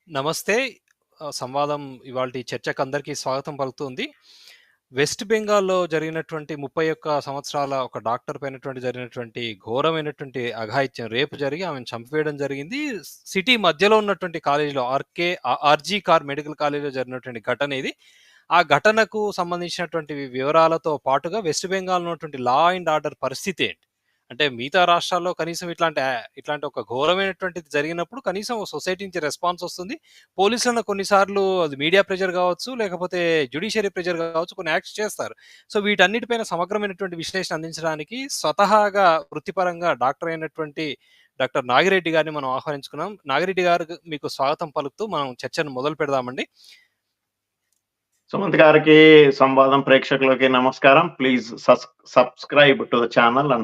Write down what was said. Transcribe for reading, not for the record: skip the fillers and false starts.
నమస్తే. సంవాదం ఇవాల్టి చర్చకందరికీ స్వాగతం పలుకుతుంది. వెస్ట్ బెంగాల్‌లో జరిగినటువంటి 31 సంవత్సరాల ఒక డాక్టర్ పైనటువంటి జరిగినటువంటి ఘోరమైనటువంటి అఘాయిత్యం, రేప్ జరిగి ఆమెను చంపివేయడం జరిగింది. సిటీ మధ్యలో ఉన్నటువంటి కాలేజ్‌లో ఆర్‌జీ కార్ మెడికల్ కాలేజ్‌లో జరిగినటువంటి ఘటన ఇది. ఆ ఘటనకు సంబంధించినటువంటి వివరాలతో పాటుగా వెస్ట్ బెంగాల్‌లో ఉన్నటువంటి లా అండ్ ఆర్డర్ పరిస్థితి ఏంటి? అంటే మిగతా రాష్ట్రాల్లో కనీసం ఇట్లాంటి ఒక ఘోరమైనటువంటిది జరిగినప్పుడు కనీసం సొసైటీ నుంచి రెస్పాన్స్ వస్తుంది. పోలీసులను కొన్నిసార్లు అది మీడియా ప్రెషర్ కావచ్చు, లేకపోతే జ్యుడిషియరీ ప్రెషర్ కావచ్చు, కొన్ని యాక్ట్స్ చేస్తారు. సో, వీటన్నిటిపైన సమగ్రమైనటువంటి విశ్లేషణ అందించడానికి స్వతహాగా వృత్తిపరంగా డాక్టర్ అయినటువంటి డాక్టర్ నాగిరెడ్డి గారిని మనం ఆహ్వానించుకున్నాం. నాగిరెడ్డి గారు మీకు స్వాగతం పలుకుతూ మనం చర్చను మొదలు పెడదామండి. సుమంత్ గారికి సంవాదం ప్రేక్షకులకి నమస్కారం. Please subscribe to the channel and